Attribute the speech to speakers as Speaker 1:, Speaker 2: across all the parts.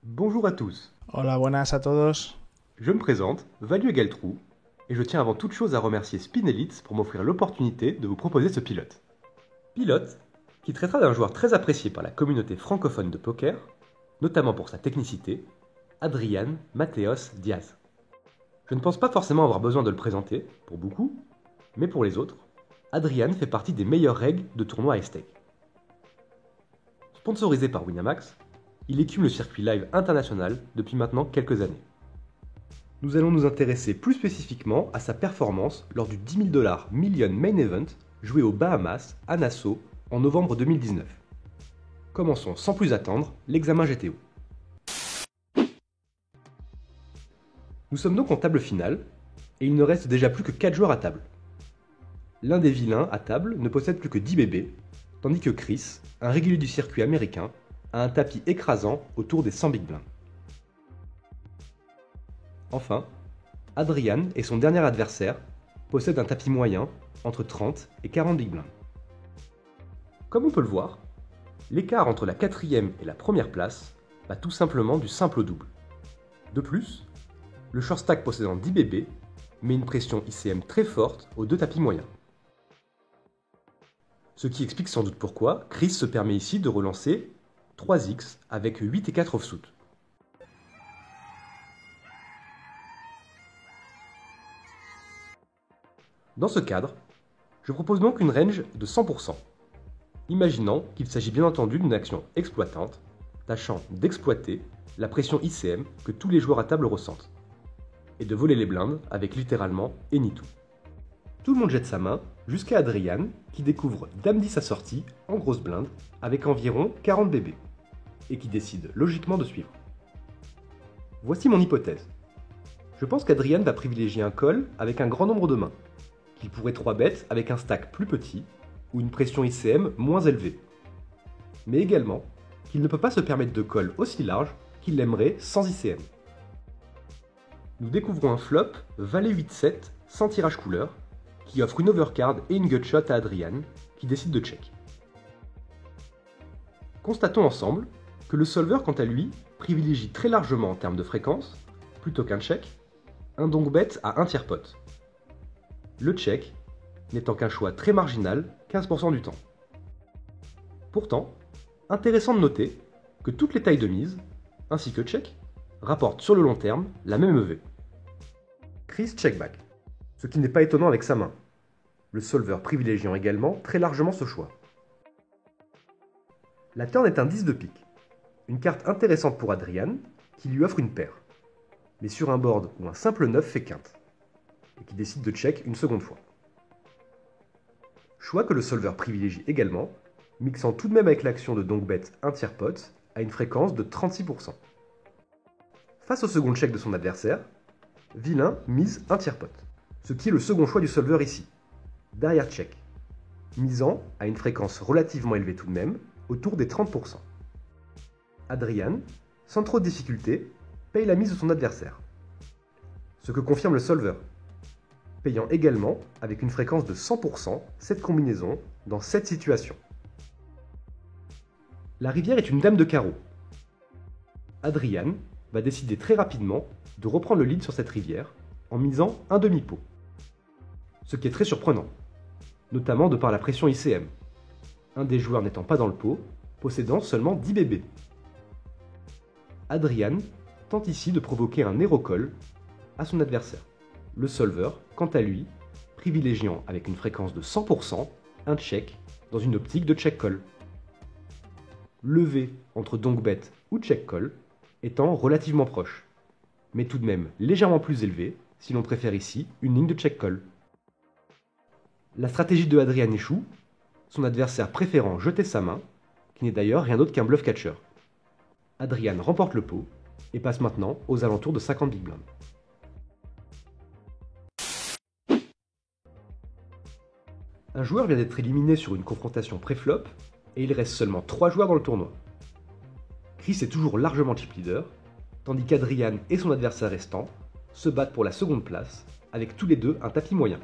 Speaker 1: Bonjour à tous,
Speaker 2: Hola, buenas a todos.
Speaker 1: je me présente, Value égale True, et je tiens avant toute chose à remercier Spinelitz pour m'offrir l'opportunité de vous proposer ce pilote. Pilote qui traitera d'un joueur très apprécié par la communauté francophone de poker, notamment pour sa technicité, Adrian Mateos Diaz. Je ne pense pas forcément avoir besoin de le présenter, pour beaucoup, mais pour les autres, Adrian fait partie des meilleures règles de tournois high stake. Sponsorisé par Winamax, il écume le circuit live international depuis maintenant quelques années. Nous allons nous intéresser plus spécifiquement à sa performance lors du 10 000 $ Million Main Event joué aux Bahamas, à Nassau, en novembre 2019. Commençons sans plus attendre l'examen GTO. Nous sommes donc en table finale, et il ne reste déjà plus que 4 joueurs à table. L'un des vilains à table ne possède plus que 10 bébés, tandis que Chris, un régulier du circuit américain, a un tapis écrasant autour des 100 big blinds. Enfin, Adrian et son dernier adversaire possèdent un tapis moyen entre 30 et 40 big blinds. Comme on peut le voir, l'écart entre la quatrième et la première place va tout simplement du simple au double. De plus, le short stack possédant 10 bébés met une pression ICM très forte aux deux tapis moyens. Ce qui explique sans doute pourquoi Chris se permet ici de relancer 3x avec 8 et 4 offsuit. Dans ce cadre, je propose donc une range de 100%, imaginant qu'il s'agit bien entendu d'une action exploitante, tâchant d'exploiter la pression ICM que tous les joueurs à table ressentent, et de voler les blindes avec littéralement any-two. Tout le monde jette sa main jusqu'à Adrian qui découvre Dame 10 assortie en grosse blinde avec environ 40 bébés, et qui décide logiquement de suivre. Voici mon hypothèse. Je pense qu'Adrian va privilégier un call avec un grand nombre de mains, qu'il pourrait 3-bet avec un stack plus petit ou une pression ICM moins élevée. Mais également qu'il ne peut pas se permettre de call aussi large qu'il l'aimerait sans ICM. Nous découvrons un flop Valet 8-7 sans tirage couleur qui offre une overcard et une gutshot à Adrian qui décide de check. Constatons ensemble que le solver quant à lui privilégie très largement en termes de fréquence, plutôt qu'un check, un donk bet à un tiers pot. Le check n'étant qu'un choix très marginal 15% du temps. Pourtant, intéressant de noter que toutes les tailles de mise, ainsi que check, rapportent sur le long terme la même EV. Chris check back, ce qui n'est pas étonnant avec sa main, le solver privilégiant également très largement ce choix. La turn est un 10 de pique, une carte intéressante pour Adrian qui lui offre une paire, mais sur un board où un simple 9 fait quinte, et qui décide de check une seconde fois. Choix que le solver privilégie également, mixant tout de même avec l'action de donk bet un tiers pot à une fréquence de 36%. Face au second check de son adversaire, vilain mise un tiers pot, ce qui est le second choix du solver ici, derrière check, misant à une fréquence relativement élevée tout de même, autour des 30%. Adrian, sans trop de difficulté, paye la mise de son adversaire, ce que confirme le solver, payant également avec une fréquence de 100% cette combinaison dans cette situation. La rivière est une dame de carreau. Adrian va décider très rapidement de reprendre le lead sur cette rivière en misant un demi-pot. Ce qui est très surprenant, notamment de par la pression ICM, un des joueurs n'étant pas dans le pot, possédant seulement 10 bébés. Adrian tente ici de provoquer un hero call à son adversaire. Le solver, quant à lui, privilégiant avec une fréquence de 100% un check dans une optique de check call. Levé entre donk bet ou check call étant relativement proche, mais tout de même légèrement plus élevé si l'on préfère ici une ligne de check call. La stratégie de Adrian échoue, son adversaire préférant jeter sa main, qui n'est d'ailleurs rien d'autre qu'un bluff catcher. Adrian remporte le pot et passe maintenant aux alentours de 50 big blinds. Un joueur vient d'être éliminé sur une confrontation pré-flop et il reste seulement 3 joueurs dans le tournoi. Chris est toujours largement chip leader, tandis qu'Adrian et son adversaire restant se battent pour la seconde place avec tous les deux un tapis moyen.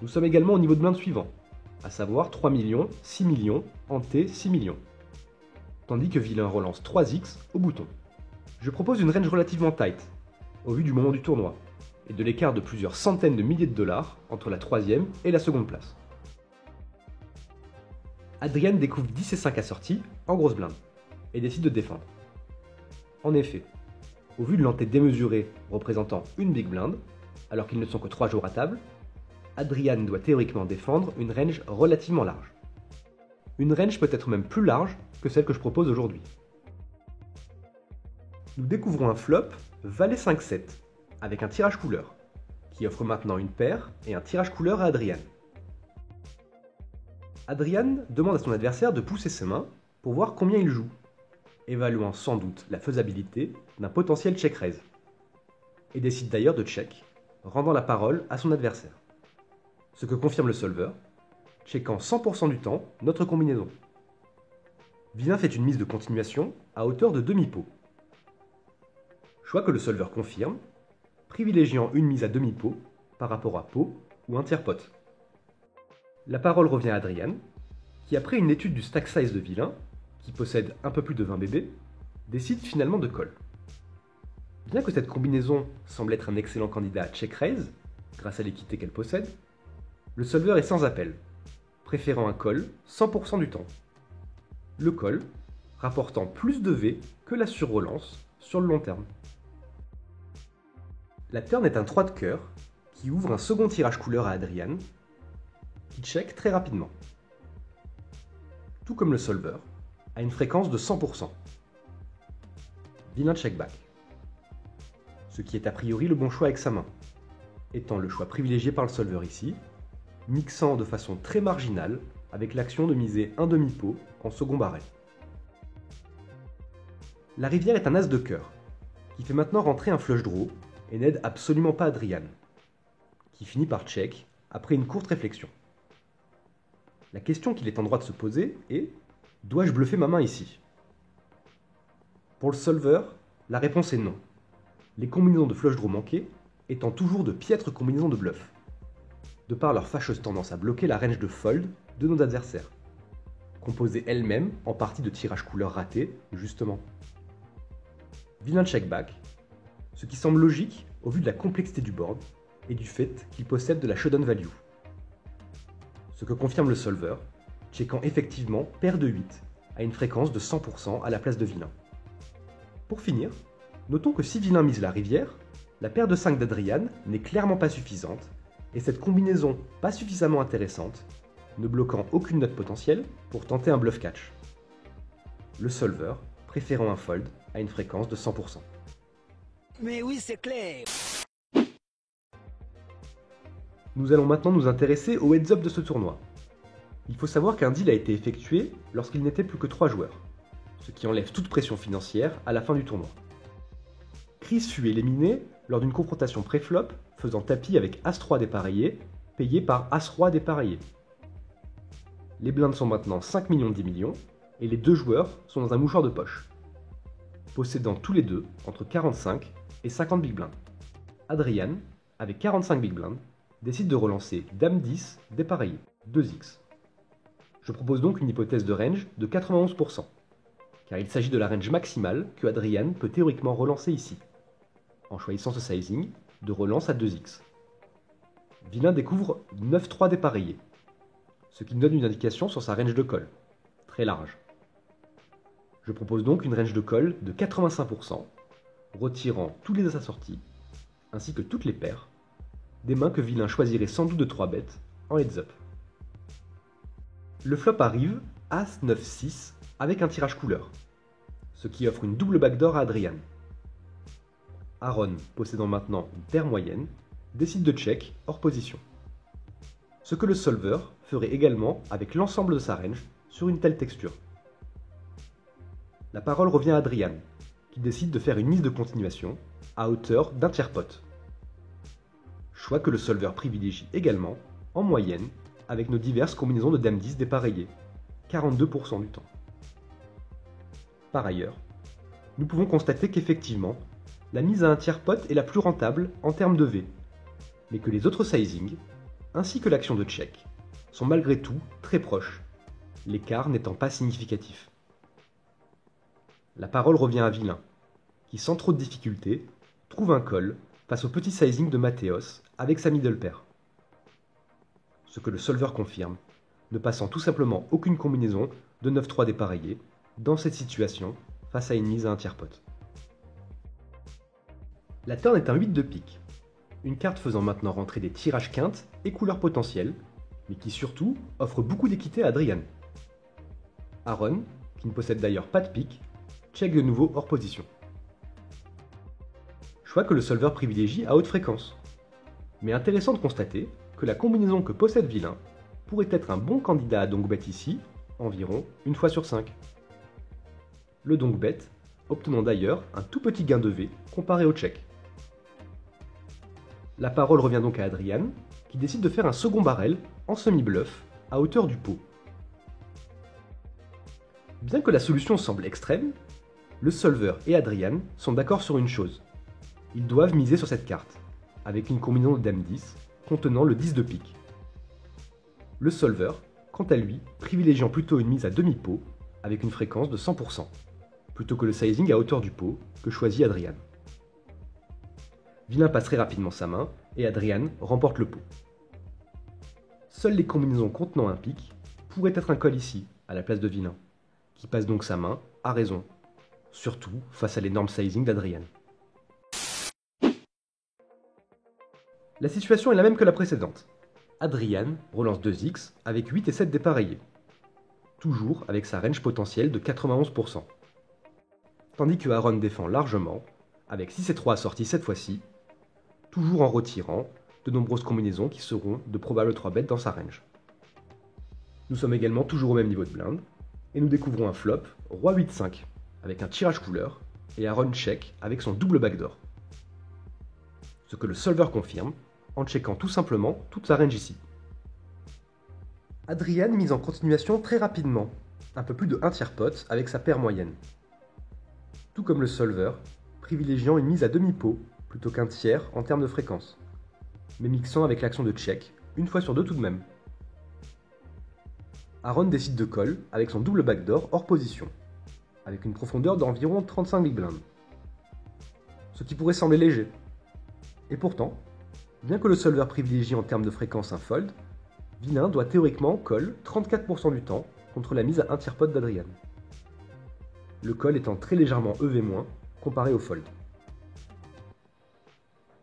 Speaker 1: Nous sommes également au niveau de blind suivant, à savoir 3 millions, 6 millions, ante 6 millions. Tandis que vilain relance 3x au bouton. Je propose une range relativement tight, au vu du moment du tournoi, et de l'écart de plusieurs centaines de milliers de dollars entre la troisième et la seconde place. Adrian découvre 10 et 5 assortis en grosse blinde, et décide de défendre. En effet, au vu de l'entrée démesurée représentant une big blind, alors qu'ils ne sont que 3 joueurs à table, Adrian doit théoriquement défendre une range relativement large. Une range peut-être même plus large que celle que je propose aujourd'hui. Nous découvrons un flop Valet 5-7 avec un tirage couleur, qui offre maintenant une paire et un tirage couleur à Adrian. Adrian demande à son adversaire de pousser ses mains pour voir combien il joue, évaluant sans doute la faisabilité d'un potentiel check-raise, et décide d'ailleurs de check, rendant la parole à son adversaire. Ce que confirme le solver, checkant 100% du temps notre combinaison. Villain fait une mise de continuation à hauteur de demi-pot. Choix que le solver confirme, privilégiant une mise à demi-pot par rapport à pot ou un tiers pot. La parole revient à Adrian, qui après une étude du stack size de Villain, qui possède un peu plus de 20 BB, décide finalement de call. Bien que cette combinaison semble être un excellent candidat à check raise, grâce à l'équité qu'elle possède, le solver est sans appel, préférant un call 100% du temps. Le call rapportant plus de V que la surrelance sur le long terme. La turn est un 3 de cœur qui ouvre un second tirage couleur à Adrian, qui check très rapidement. Tout comme le solver, à une fréquence de 100%. Villain check back. Ce qui est a priori le bon choix avec sa main, étant le choix privilégié par le solver ici, mixant de façon très marginale avec l'action de miser un demi-pot en second barret. La rivière est un as de cœur, qui fait maintenant rentrer un flush draw et n'aide absolument pas Adrian, qui finit par check après une courte réflexion. La question qu'il est en droit de se poser est: dois-je bluffer ma main ici? Pour le solver, la réponse est non, les combinaisons de flush draw manquées étant toujours de piètres combinaisons de bluff, de par leur fâcheuse tendance à bloquer la range de fold de nos adversaires, composée elle-même en partie de tirages couleurs ratés, justement. Villain check back, ce qui semble logique au vu de la complexité du board et du fait qu'il possède de la showdown value. Ce que confirme le solver, checkant effectivement paire de 8 à une fréquence de 100% à la place de vilain. Pour finir, notons que si vilain mise la rivière, la paire de 5 d'Adrian n'est clairement pas suffisante et cette combinaison pas suffisamment intéressante, ne bloquant aucune note potentielle pour tenter un bluff catch. Le solver préférant un fold à une fréquence de 100%.
Speaker 2: Mais oui, c'est clair.
Speaker 1: Nous allons maintenant nous intéresser au heads-up de ce tournoi. Il faut savoir qu'un deal a été effectué lorsqu'il n'était plus que 3 joueurs, ce qui enlève toute pression financière à la fin du tournoi. Chris fut éliminé lors d'une confrontation pré-flop faisant tapis avec As-3 dépareillé, payé par As-Roi dépareillé. Les blindes sont maintenant 5 millions 10 millions, et les deux joueurs sont dans un mouchoir de poche, possédant tous les deux entre 45 et 50 big blinds. Adrian, avec 45 big blinds, décide de relancer Dame 10 dépareillé, 2x. Je propose donc une hypothèse de range de 91%, car il s'agit de la range maximale que Adrian peut théoriquement relancer ici, en choisissant ce sizing de relance à 2x. Villain découvre 9-3 dépareillé, ce qui donne une indication sur sa range de call, très large. Je propose donc une range de call de 85%, retirant tous les as assortis, ainsi que toutes les paires, des mains que Villain choisirait sans doute de 3 bêtes en heads-up. Le flop arrive As 9-6 avec un tirage couleur, ce qui offre une double backdoor à Adrian. Aaron, possédant maintenant une paire moyenne, décide de check hors position. Ce que le solver ferait également avec l'ensemble de sa range sur une telle texture. La parole revient à Adrian, qui décide de faire une mise de continuation à hauteur d'un tiers pot. Choix que le solver privilégie également, en moyenne, avec nos diverses combinaisons de Dame 10 dépareillées, 42% du temps. Par ailleurs, nous pouvons constater qu'effectivement, la mise à un tiers pot est la plus rentable en termes de V, mais que les autres sizings, ainsi que l'action de check, sont malgré tout très proches, l'écart n'étant pas significatif. La parole revient à Villain, qui sans trop de difficulté trouve un call face au petit sizing de Mathéos avec sa middle pair. Ce que le solver confirme, ne passant tout simplement aucune combinaison de 9-3 dépareillé dans cette situation face à une mise à un tiers pot. La turn est un 8 de pique, une carte faisant maintenant rentrer des tirages quintes et couleurs potentielles, mais qui surtout offre beaucoup d'équité à Adrian. Aaron, qui ne possède d'ailleurs pas de pique, check de nouveau hors position. Choix que le solver privilégie à haute fréquence. Mais intéressant de constater que la combinaison que possède Vilain pourrait être un bon candidat à donk bet ici, environ une fois sur 5. Le donk bet, obtenant d'ailleurs un tout petit gain de V comparé au check. La parole revient donc à Adrian, qui décide de faire un second barrel en semi-bluff à hauteur du pot. Bien que la solution semble extrême, le solver et Adrian sont d'accord sur une chose. Ils doivent miser sur cette carte, avec une combinaison de Dame 10 contenant le 10 de pique. Le solver, quant à lui, privilégiant plutôt une mise à demi-pot avec une fréquence de 100%, plutôt que le sizing à hauteur du pot que choisit Adrian. Vilain passe très rapidement sa main et Adrian remporte le pot. Seules les combinaisons contenant un pique pourraient être un call ici, à la place de Vilain, qui passe donc sa main à raison, surtout face à l'énorme sizing d'Adrian. La situation est la même que la précédente. Adrian relance 2x avec 8 et 7 dépareillés, toujours avec sa range potentielle de 91%. Tandis que Aaron défend largement, avec 6 et 3 assortis cette fois-ci, toujours en retirant de nombreuses combinaisons qui seront de probables 3 bêtes dans sa range. Nous sommes également toujours au même niveau de blinde, et nous découvrons un flop Roi 8-5, avec un tirage couleur, et Aaron check avec son double backdoor. Ce que le solver confirme, en checkant tout simplement toute sa range ici. Adrian mise en continuation très rapidement, un peu plus de 1 tiers pot avec sa paire moyenne. Tout comme le solver, privilégiant une mise à demi-pot plutôt qu'un tiers en termes de fréquence, mais mixant avec l'action de check, une fois sur deux tout de même. Aaron décide de call avec son double backdoor hors position, avec une profondeur d'environ 35 big blinds. Ce qui pourrait sembler léger. Et pourtant, bien que le solver privilégie en termes de fréquence un fold, Vilain doit théoriquement call 34% du temps contre la mise à 1 tiers pot d'Adrian. Le call étant très légèrement EV- comparé au fold.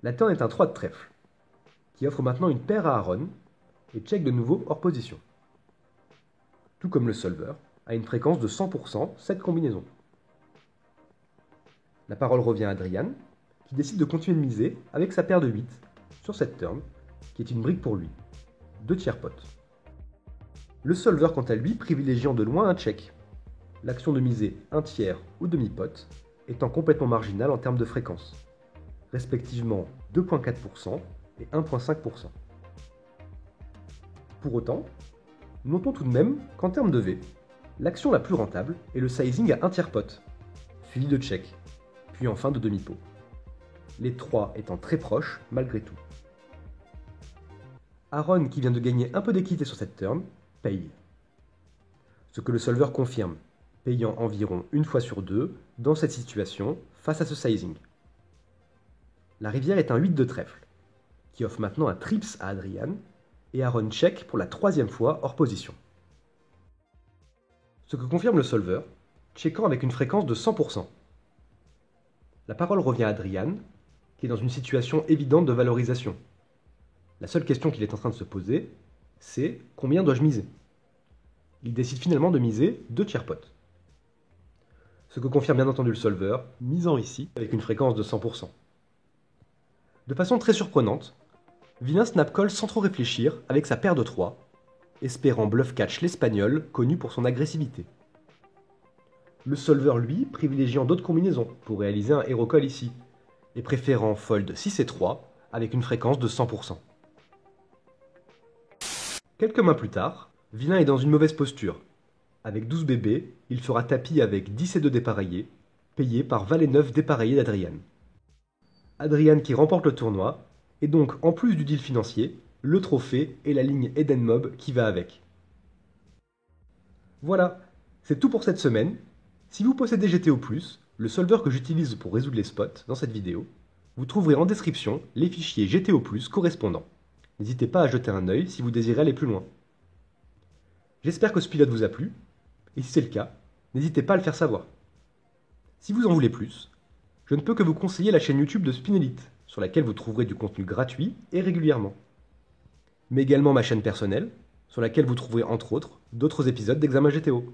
Speaker 1: La turn est un 3 de trèfle, qui offre maintenant une paire à Aaron, et check de nouveau hors position. Tout comme le solver, à une fréquence de 100% cette combinaison. La parole revient à Adrian, qui décide de continuer de miser avec sa paire de 8 sur cette turn, qui est une brique pour lui, 2 tiers pot. Le solver quant à lui privilégiant de loin un check, l'action de miser un tiers ou demi-pot étant complètement marginale en termes de fréquence, respectivement 2,4% et 1,5%. Pour autant, notons tout de même qu'en termes de V, l'action la plus rentable est le sizing à 1 tiers pot, suivi de check, puis enfin de demi-pot. Les trois étant très proches malgré tout. Aaron, qui vient de gagner un peu d'équité sur cette turn, paye. Ce que le solver confirme, payant environ une fois sur deux dans cette situation face à ce sizing. La rivière est un 8 de trèfle, qui offre maintenant un trips à Adrian, et Aaron check pour la 3e fois hors position. Ce que confirme le solver, checkant avec une fréquence de 100%. La parole revient à Adrian, qui est dans une situation évidente de valorisation. La seule question qu'il est en train de se poser, c'est combien dois-je miser? Il décide finalement de miser 2 tiers pot. Ce que confirme bien entendu le solver, misant ici avec une fréquence de 100%. De façon très surprenante, Vilain snap call sans trop réfléchir avec sa paire de 3, espérant bluff catch l'espagnol connu pour son agressivité. Le solver lui privilégiant d'autres combinaisons pour réaliser un hero call ici, et préférant fold 6 et 3 avec une fréquence de 100%. Quelques mains plus tard, Vilain est dans une mauvaise posture. Avec 12 bébés, il fera tapis avec 10 et 2 dépareillés, payé par valet 9 dépareillé d'Adrian. Adrian qui remporte le tournoi, et donc en plus du deal financier, le trophée et la ligne Eden Mob qui va avec. Voilà, c'est tout pour cette semaine. Si vous possédez GTO+, le solver que j'utilise pour résoudre les spots dans cette vidéo, vous trouverez en description les fichiers GTO+ correspondants. N'hésitez pas à jeter un œil si vous désirez aller plus loin. J'espère que ce pilote vous a plu, et si c'est le cas, n'hésitez pas à le faire savoir. Si vous en voulez plus, je ne peux que vous conseiller la chaîne YouTube de Spinelite, sur laquelle vous trouverez du contenu gratuit et régulièrement. Mais également ma chaîne personnelle, sur laquelle vous trouverez entre autres d'autres épisodes d'Examen GTO.